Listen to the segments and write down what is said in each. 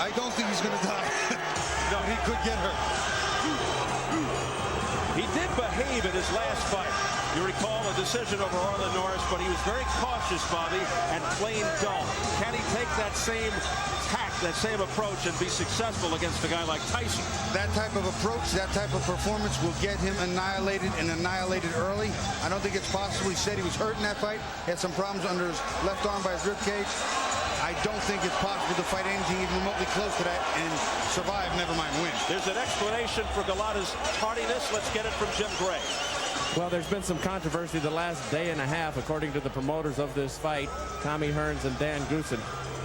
I don't think he's going to die. No, he could get hurt. He did behave in his last fight. You recall a decision over Arlen Norris, but he was very cautious, Bobby, and plain dull. Can he take that same tack, that same approach, and be successful against a guy like Tyson? That type of approach, that type of performance will get him annihilated and annihilated early. I don't think it's possible. He said he was hurt in that fight. He had some problems under his left arm by his rib cage. I don't think it's possible to fight anything even remotely close to that and survive, never mind win. There's an explanation for Golota's tardiness. Let's get it from Jim Gray. Well, there's been some controversy the last day and a half, according to the promoters of this fight, Tommy Hearns and Dan Goossen.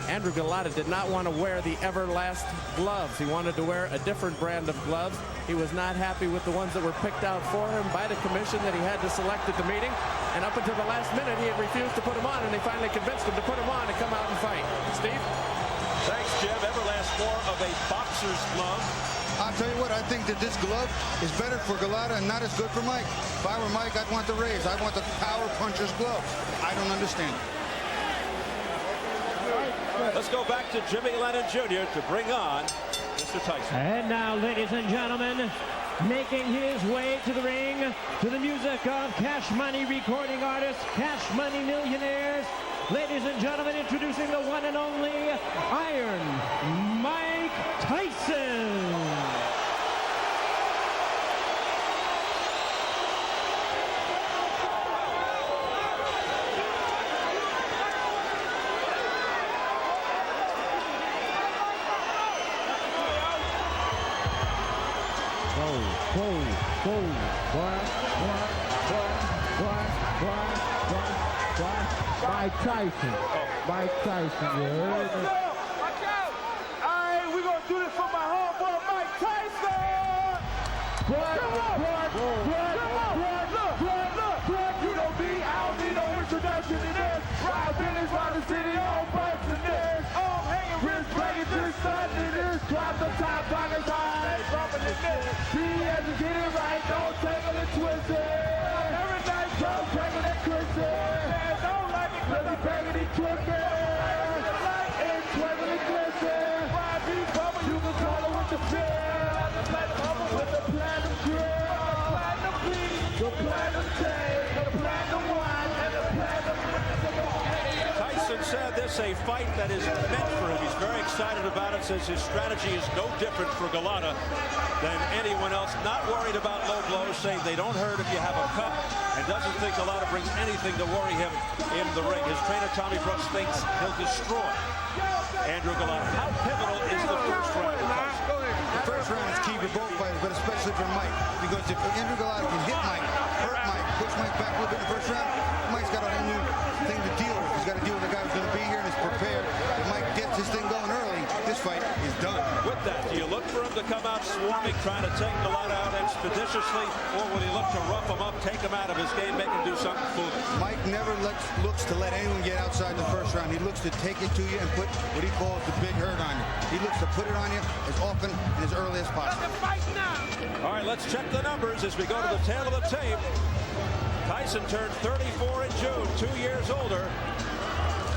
Andrew Golota did not want to wear the Everlast gloves. He wanted to wear a different brand of gloves. He was not happy with the ones that were picked out for him by the commission that he had to select at the meeting. And up until the last minute, he had refused to put them on, and they finally convinced him to put them on and come out and fight. Steve? Thanks, Jim. Everlast more of a boxer's glove. I'll tell you what, I think that this glove is better for Golota and not as good for Mike. If I were Mike, I'd want the Rays. I want the power puncher's glove. I don't understand it. Let's go back to Jimmy Lennon Jr. to bring on Mr. Tyson. And now, ladies and gentlemen, making his way to the ring to the music of Cash Money recording artists, Cash Money Millionaires. Ladies and gentlemen, introducing the one and only Iron Mike Tyson. Mike Tyson. Mike Tyson, you heard me? Watch out! Alright, we're gonna do this for my homeboy Mike Tyson! Look! You know me, I don't need no introduction to this. Ride business around the city, all butts in this. I'm hanging wrist, breaking this, sun in this. Drop the top, pockets high, dropping in this. Be educated right, don't tangle and twist it. Every night, don't tangle and twist it. Don't like it, cause I'm banging and twisting. And twinkle and glisten. Why be bubble, you can call it with the fill. The platinum humble with the platinum grill. The platinum beat, the platinum tape, the platinum wine, and the platinum Tyson said this a fight that is meant for him. He's very excited about it, says his strategy is no different for Golota than anyone else. Not worried about low blows, saying they don't hurt if you have a cut, and doesn't think Golota brings anything to worry him in the ring. His trainer, Tommy Brooks, thinks he'll destroy Andrew Golota. How pivotal is the first round? The first round is key for both fighters, but especially for Mike. Because if Andrew Golota can hit Mike, hurt Mike, push Mike back a little bit in the first round, Mike's got a whole new thing to deal with. He's got to deal with a guy who's going to be here and is prepared. If Mike gets his thing going early, this fight is done. With that, do you look for him to come out swarming, trying to take Golota out expeditiously, or will he look to rough him up, take him out of his game, make him do something foolish? Mike never looks to let anyone get outside the first round. He looks to take it to you and put what he calls the big hurt on you. He looks to put it on you as often and as early as possible. All right, let's check the numbers as we go to the tail of the tape. Tyson turned 34 in June, 2 years older.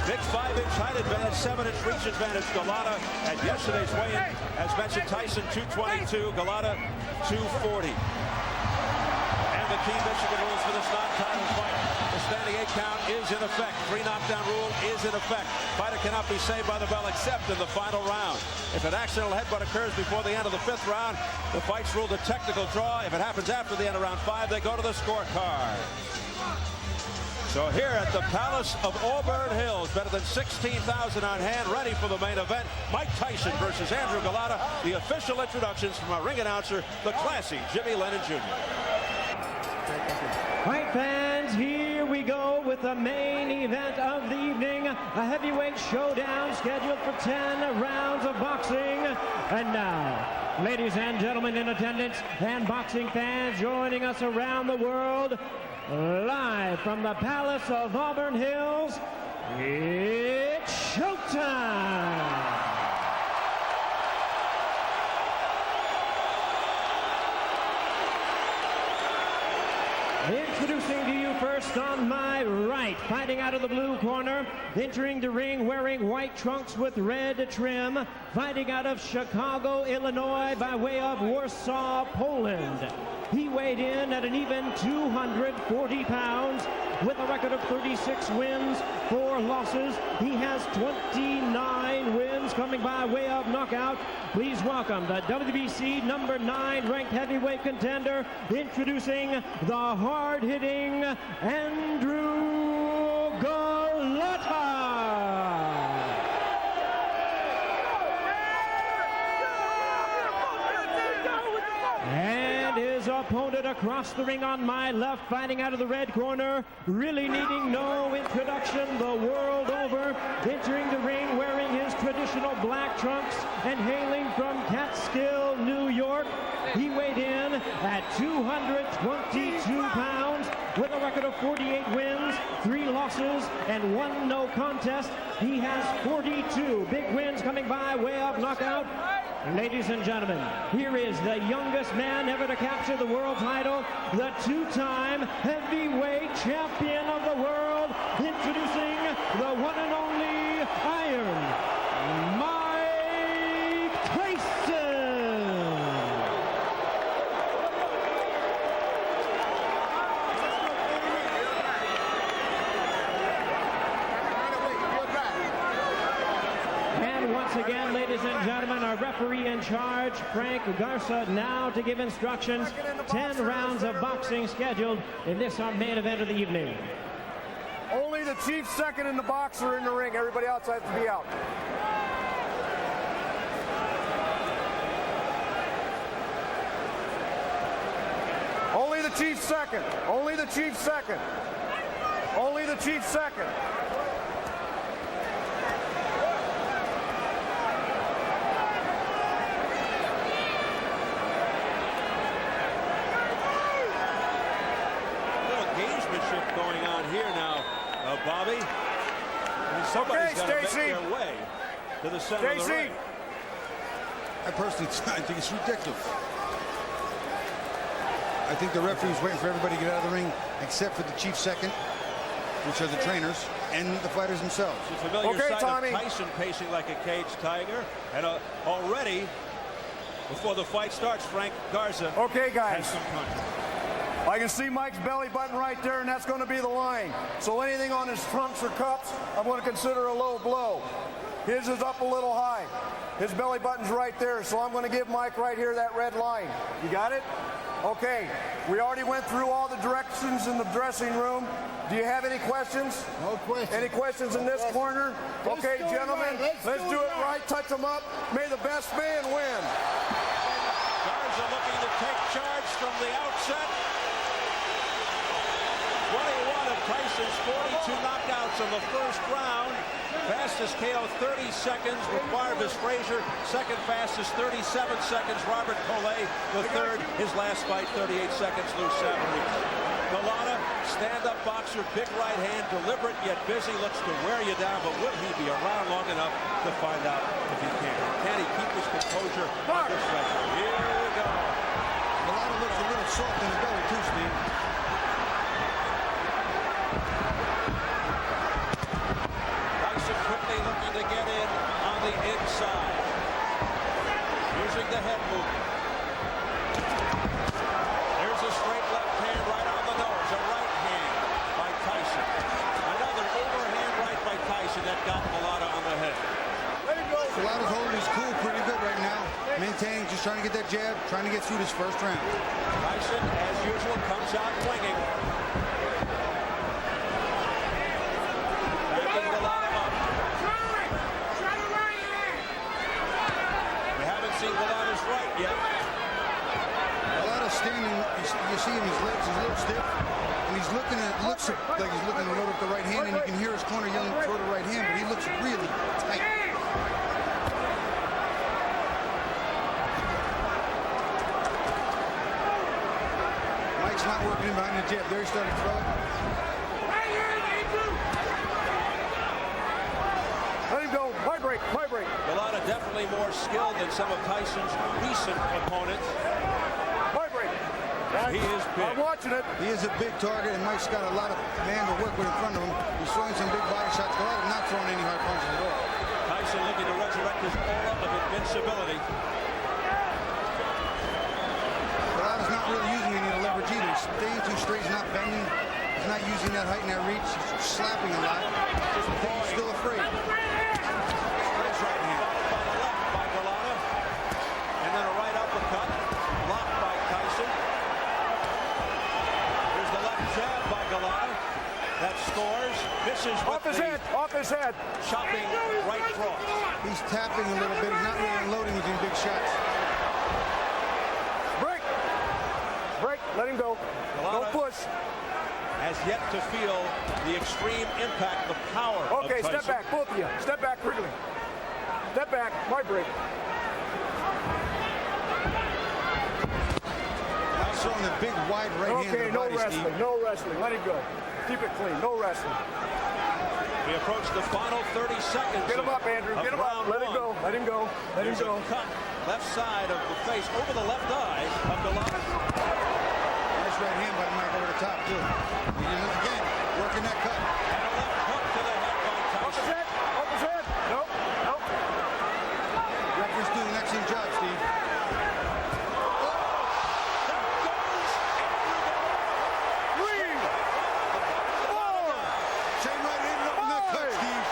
Big 5-inch height advantage, 7-inch reach advantage. Golota at yesterday's weigh-in, as mentioned, Tyson 222, Golota 240. And the key Michigan rules for this non-title fight. The standing 8 count is in effect. 3 knockdown rule is in effect. Fighter cannot be saved by the bell except in the final round. If an accidental headbutt occurs before the end of the 5th round, the fight's ruled a technical draw. If it happens after the end of round 5, they go to the scorecard. So here at the Palace of Auburn Hills, better than 16,000 on hand, ready for the main event. Mike Tyson versus Andrew Golota. The official introductions from our ring announcer, the classy Jimmy Lennon Jr. Fight fans, here we go with the main event of the evening. A heavyweight showdown scheduled for 10 rounds of boxing. And now, ladies and gentlemen in attendance and boxing fans joining us around the world, live from the Palace of Auburn Hills, it's showtime! Introducing to you first on my right, fighting out of the blue corner, entering the ring wearing white trunks with red trim, fighting out of Chicago, Illinois, by way of Warsaw, Poland. He weighed in at an even 240 pounds with a record of 36 wins, 4 losses. He has 29 wins coming by way of knockout. Please welcome the WBC number 9 ranked heavyweight contender, introducing the hard-hitting Andrew Golota. And his opponent across the ring on my left, fighting out of the red corner, really needing no introduction the world over, entering the ring wearing his traditional black trunks and hailing from Catskill, New York. He weighed in at 222 pounds with a record of 48 wins, 3 losses, and 1 no contest. He has 42 big wins coming by way of knockout. Ladies and gentlemen, here is the youngest man ever to capture the world title, the 2-time heavyweight champion of the world, introducing the one and only Iron Mike Tyson. And once again, ladies and gentlemen, our referee in charge, Frank Garza, now to give instructions. 10 rounds of boxing scheduled in this our main event of the evening. Only the chief second and the boxer in the ring. Everybody else has to be out. Only the chief second. Only the chief second. Only the chief second. Going on here now, Bobby. Somebody's got to make their way to the center of the ring. I personally think it's ridiculous. I think the referee's waiting for everybody to get out of the ring, except for the chief second, which are the trainers, and the fighters themselves. It's a familiar sight of Tyson pacing like a caged tiger, and already, before the fight starts, Frank Garza has some controversy. I can see Mike's belly button right there, and that's going to be the line. So anything on his trunks or cups, I'm going to consider a low blow. His is up a little high. His belly button's right there, so I'm going to give Mike right here that red line. You got it? Okay. We already went through all the directions in the dressing room. Do you have any questions? No questions. Any questions in this corner? Okay, gentlemen, let's do it right. Touch them up. May the best man win. Garza looking to take charge from the outset. 21 of Tyson's 42 knockouts in the first round. Fastest KO 30 seconds with Barvis Frazier. Second fastest 37 seconds. Robert Collet the third. His last fight 38 seconds. Lou Savarese. Golota, stand-up boxer, big right hand, deliberate yet busy. Looks to wear you down, but will he be around long enough to find out if he can? Can he keep his composure on this fight? Here we go. Golota looks a little soft in the belly too, Steve. Quickly looking to get in on the inside. Using the head movement. There's a straight left hand right on the nose. A right hand by Tyson. Another overhand right by Tyson that got Golota on the head. Golota's holding his cool pretty good right now. Maintaining, just trying to get that jab, trying to get through this first round. Tyson, as usual, comes out swinging. Backing Golota up. See Golota's right yet. Golota's standing, you see him, his legs, he's a little stiff, and he's looking at, looks like he's looking to load up the right hand, and you can hear his corner yelling for the right hand, but he looks really tight. Mike's not working behind the jab. There he started to throw it. Let him go. Vibrate, vibrate. Golota definitely more skilled than some of Tyson's recent opponents. Vibrate. He is big. I'm watching it. He is a big target, and Mike's got a lot of man to work with in front of him. He's throwing some big body shots. Golota not throwing any hard punches at all. Tyson looking to resurrect his aura of invincibility. Golot's not really using any of the leverage either. He's staying too straight. He's not bending. He's not using that height and that reach. He's slapping a lot. He's still afraid. Nice right hand. By the left by Golota. And then a right uppercut. Blocked by Tyson. Here's the left jab by Golota. That scores. Misses with Off his head. chopping right cross. He's tapping a little bit. He's not really unloading using big shots. Break. Let him go. Golota Don't push. has yet to feel the extreme impact, the power Okay, of Tyson. step back, both of you. Step back quickly. Step back. My break. Now showing the big wide right hand. Okay, to the no body, wrestling. Steve. No wrestling. Let him go. Keep it clean. No wrestling. We approach the final 30 seconds. Get him up, Andrew. of Get him up. round Let him one. go. Let him go. Let him There's go. a cut left side of the face over the left eye of Golota. Nice right hand by Mike over the top, too. Again, working that cut. And a left hook to the head by Off his Tyson. head. Off his head. Nope. Nope. Referee's doing an excellent job, Steve. Three. Four. Same right hand up in that cut, Steve.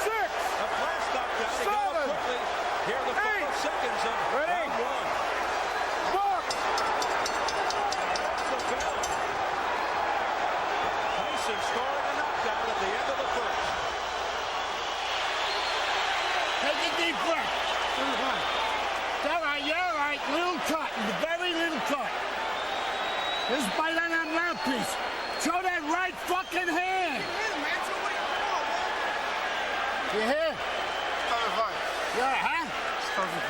Six. A flash knockdown. He got up Seven. quickly. Here are the final Eight. seconds of Ready. round one. Box. That's the bell. Tyson scoring a knockdown at the end of the first. Take a deep breath. You're all right. Little cut. Very little cut. Just bite on that mouthpiece. Show that right fucking hand. You hear? Yeah, huh? Talking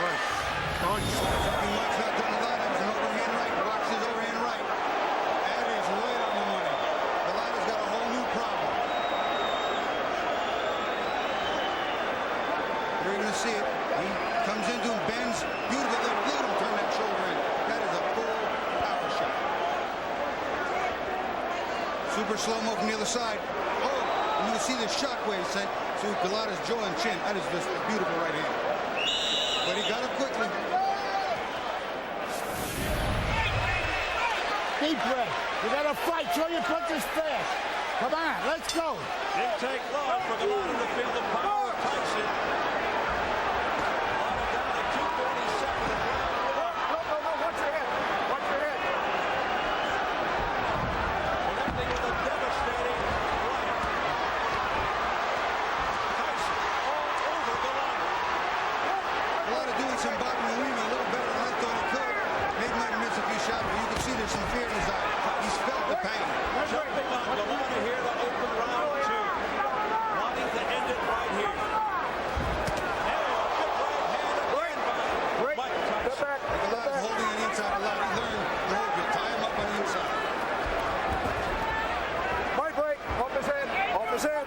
Mike's not done a lot. That was an overhand right. Watch his overhand right. That is right on the money. Golota's got a whole new problem. You're going to see it. He comes into him, bends. Beautiful. Look at him turn that shoulder in. That is a full power shot. Super slow-mo from the other side. Oh, and you can see the shockwave sent to Golota's jaw and chin. That is just a beautiful right hand. But he got it quickly. Deep breath. You gotta fight. Show your punches fast. Come on, let's go. Didn't take long for Golota to feel the power of Tyson. Golota down at 2:47 in round one. No. Watch your head. Watch your head. Connecting with a devastating right. Tyson all over Golota. Golota doing some boxing and weaving a little better than I thought he could. Maybe might miss a few shots, but you can see there's some fear in his eye. He's felt the pain. Jumping on Golota here to open round two. Wanting to end it right here. And a big right hand again Break. by Mike Step Tyson. back. Golota's holding on the inside a lot. He learned to hold you. Tie him up on the inside. My break. Off his head. Off his head.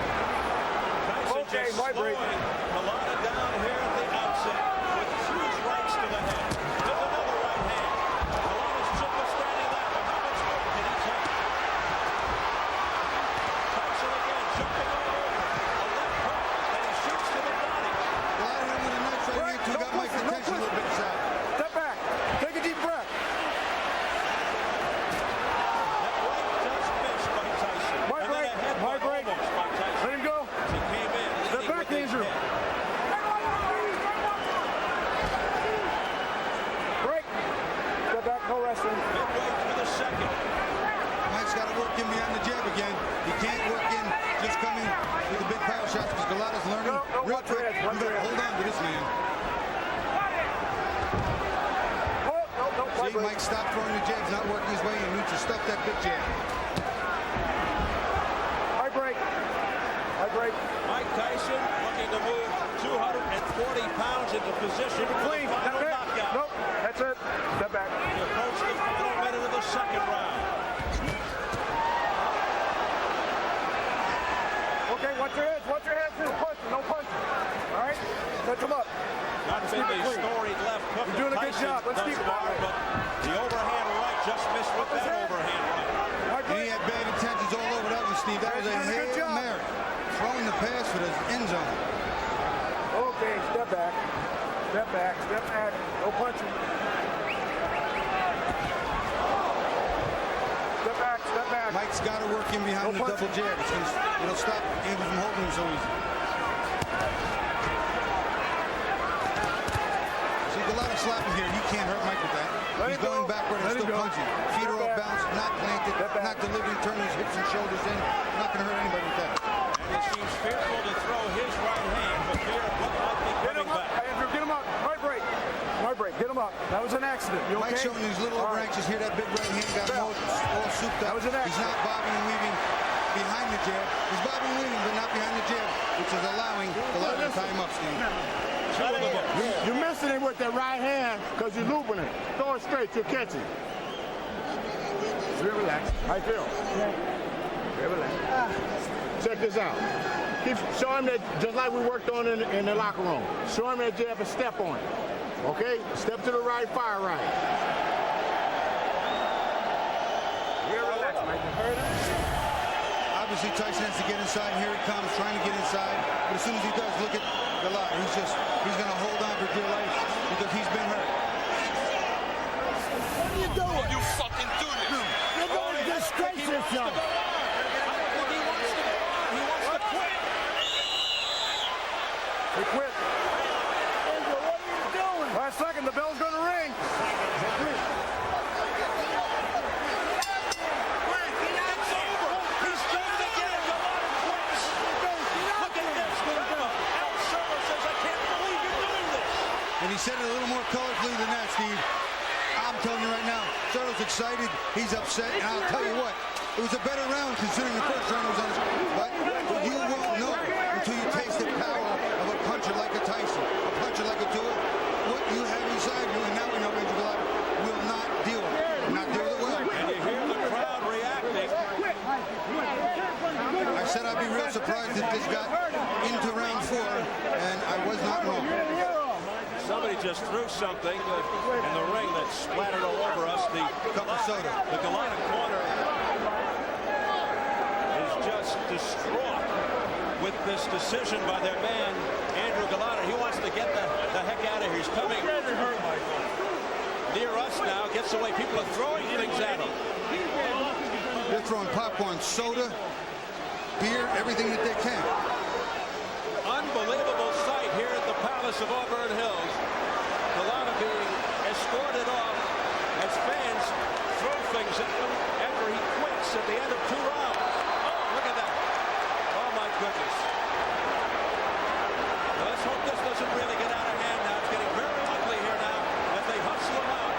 Tyson Okay, just my break. slowing Golota down here at the outset with huge rights to the head. There's another right hand. Golota's chin was standing there, but how much more can he take? Tyson again jumping all over. A left hook, and he shoots to the body. Golota hit him with a nice right hand, too. No Got Mike's pushing, no attention a little bit inside. Step back. Take a deep breath. That right just missed by Tyson. My And then break. a headbutt My break. almost by Tyson. Let him go. As he came in, Step leading back, with his Andrew. head. Break. Step back. No wrestling. Midway through the second. Mike's got to work in behind the jab again. He can't work in just coming with the big power shots because Golota's learning No, real watch your quick. head, You watch your got to head. hold on to this man. Oh, no. My See, break. Mike stopped throwing the jabs, not working his way in. Needs to stuff that big jab. My break. My break. Mike Tyson looking to move 240 pounds into position for the Clean. final That's it. knockout. Nope. That's it. Step back. We approach the final minute of the second round. Okay, watch your heads. Watch your heads. No punching. No punching. All right? Touch him up. Not been keep it a clean. storied left hook. You're doing a good Tyson job. Let's thus keep it far, that way. but the overhand right just missed with that his head. overhand right. My And he break. had bad intentions all over that pass for the end zone. Okay, step back. Step back, step back. No punching. Step back, step back. Mike's got to work in behind the double jab. It'll stop Andrew from holding him so easy. See, Golota slapping here. You can't hurt Mike with that. He's going backward and still punching. Feet are off balance, not planted, not delivering, turning his hips and shoulders in. Not going to hurt anybody with that. And he seems fearful to throw his right hand, but fear of what might be coming back. Andrew, get him up. Right break. Right break. Get him up. That was an accident. You okay? Mike's showing these little over anxious. Hear that big right hand got him all souped up. That was an accident. He's not bobbing and weaving behind the jab. He's bobbing and weaving, but not behind the jab, which is allowing Golota to tie him up, Steve. You're missing it with that right hand because you're looping it. Throw it straight. You're catching. Real relax. How you feel? Real relax. Check this out. Show him that just like we worked on in the locker room. Show him that jab and step on it. Okay? Step to the right, fire right. Real relax, Mike. Obviously, Tyson has to get inside. Here it comes, trying to get inside. But as soon as he does, look at Golota. He's going to hold on for dear life because he's been hurt. What are you doing? You fucking do this. You're going to disgrace yourself. He quit. Andrew, what are you doing? Last second, the bell's going to ring. He's done it again. Golota quits. Look at this. Al Server says, I can't believe you're doing this. And he said it a little more colorfully than that, Steve. I'm telling you right now, Server's excited. He's upset. And I'll tell you what, it was a better round considering the first round was on his. But you won't know until you taste the power of a puncher like a Tyson, a puncher like a Tua. What you have inside you, and now we know Andrew Golota will not deal with it. Will not deal with it well. And you hear the crowd reacting. I said I'd be real surprised if this got into round 4, and I was not wrong. Somebody just threw something in the ring that splattered all over us. The Cup of soda. The Golota corner is just distraught with this decision by their man, Andrew Golota. He wants to get the heck out of here. He's coming near us now, gets away. People are throwing things at him. They're throwing popcorn, soda, beer, everything that they can. Unbelievable sight here at the Palace of Auburn Hills. Golota being escorted off as fans throw things at him after he quits at the end of 2 rounds. Oh, look at that. Oh, my goodness. Well, let's hope this doesn't really get out of hand now. It's getting very ugly here now as they hustle him out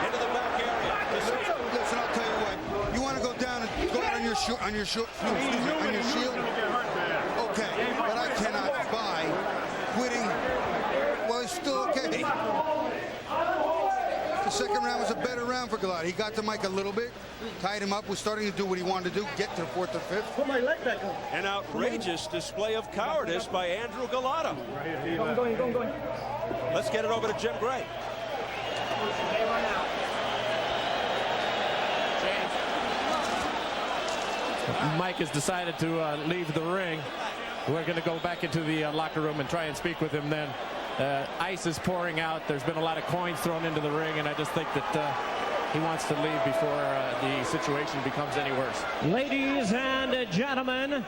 into the back area. Listen, I'll tell you what. You want to go down and go out on your shield? Okay, but I cannot buy quitting. Well, it's still okay. The second round was a better round for Golota. He got to Mike a little bit, tied him up, was starting to do what he wanted to do, get to the 4th or 5th. Put my leg back on. An outrageous display of cowardice by Andrew Golota. Go. Let's get it over to Jim Gray. Mike has decided to leave the ring. We're going to go back into the locker room and try and speak with him then. Ice is pouring out. There's been a lot of coins thrown into the ring, and I just think that he wants to leave before the situation becomes any worse. Ladies and gentlemen,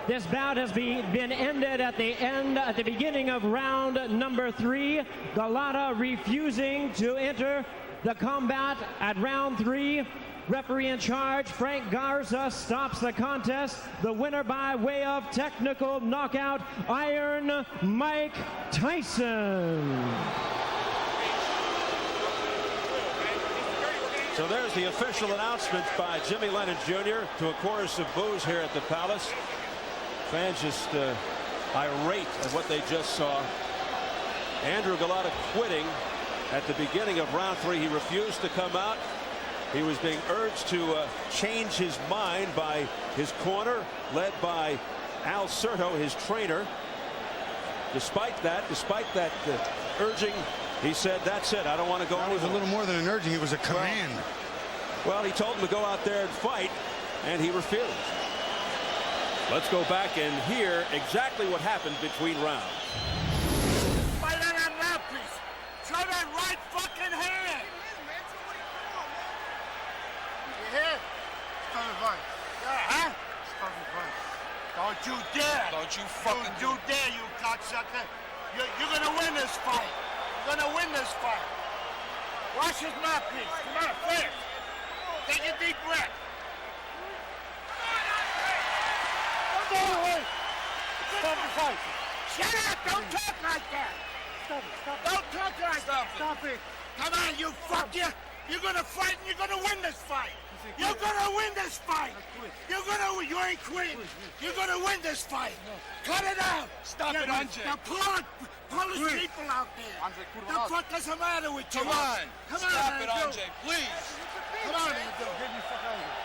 this bout has been ended at the beginning of round number 3. Golota refusing to enter the combat at round 3. Referee in charge, Frank Garza, stops the contest. The winner by way of technical knockout, Iron Mike Tyson. So there's the official announcement by Jimmy Lennon Jr. to a chorus of boos here at the Palace. Fans just irate at what they just saw. Andrew Golota quitting at the beginning of round 3. He refused to come out. He was being urged to change his mind by his corner, led by Al Serto, his trainer. Despite that urging, he said, that's it, I don't want to go anymore. It was a little more than an urging, it was a command. Well, he told him to go out there and fight, and he refused. Let's go back and hear exactly what happened between rounds. Fight on that mouthpiece. Show that right fucking hand. You hear? Stop the fight. Yeah, huh? Stop the fight. Don't you dare. Don't you fucking dare, you cocksucker. You're gonna win this fight. You're gonna win this fight. Watch his mouthpiece. Come on, fast. Take a deep breath. Stop the fight. Shut up! Don't talk like that! Stop it! Stop it! Don't talk like that! Stop it! Come on, you fuck you! You're gonna fight and you're gonna win this fight! You're gonna win this fight! You ain't quitting! You're gonna win this fight! Cut it out! Stop it, Andre! Now pull his people out there! The fuck does the matter with you? Come on! Stop it, Andre, please! Come on, Andrew! Get me the fuck out of here!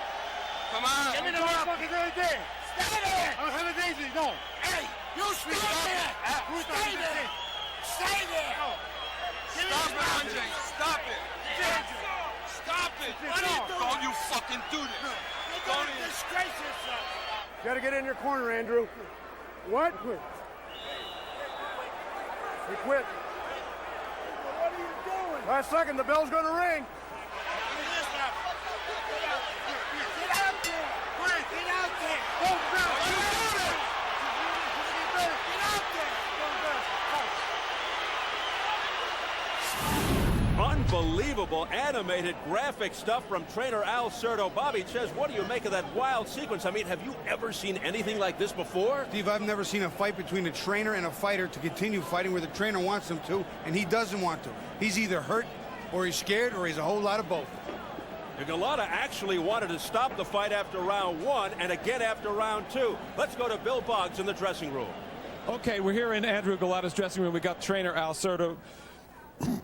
Come on! Give me the motherfucking idea! Stay there! I don't have a daisy, no! Hey! You stay there! Stay there! Stay there! Stop it, Andre! Stop it! Stop it! What are you doing? Don't you fucking do this! You're gonna disgrace yourself! You gotta get in your corner, Andrew. What? He quit. What are you doing? Last second, the bell's gonna ring. Get out there! Get out there! Get out there! Unbelievable animated graphic stuff from trainer Al Certo. Bobby Ches, what do you make of that wild sequence? I mean, have you ever seen anything like this before? Steve, I've never seen a fight between a trainer and a fighter to continue fighting where the trainer wants him to, and he doesn't want to. He's either hurt, or he's scared, or he's a whole lot of both. Golota actually wanted to stop the fight after round 1 and again after round 2. Let's go to Bill Boggs in the dressing room. Okay, we're here in Andrew Golota's dressing room. We got trainer Al Certo,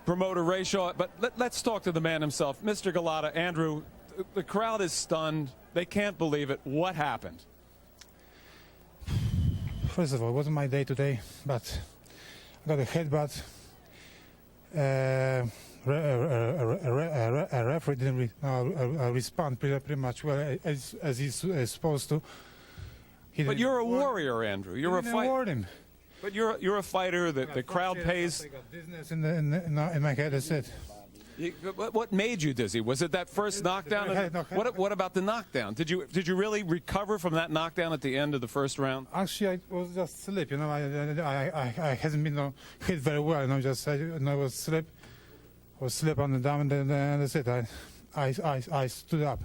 promoter Ray Shaw, but let's talk to the man himself. Mr. Golota, Andrew, the crowd is stunned. They can't believe it. What happened? First of all, it wasn't my day today, but I got a headbutt. A referee didn't respond pretty much well as he's supposed to. But you're a warrior, Andrew. You're a fighter. But you're a fighter. The crowd pays. I got dizziness in my head. That's it. What made you dizzy? Was it that first knockdown? What about the knockdown? Did you really recover from that knockdown at the end of the first round? Actually, I was just sleep. You know, I hasn't been hit very well. You know, I was sleep. I was sleep on the down, and that's it. I stood up.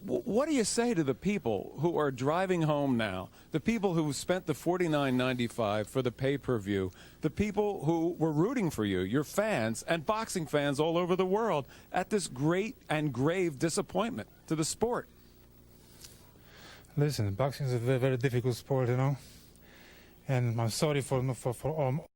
What do you say to the people who are driving home now, the people who spent the $49.95 for the pay-per-view, the people who were rooting for you, your fans and boxing fans all over the world, at this great and grave disappointment to the sport? Listen, boxing is a very, very difficult sport, you know, and I'm sorry for all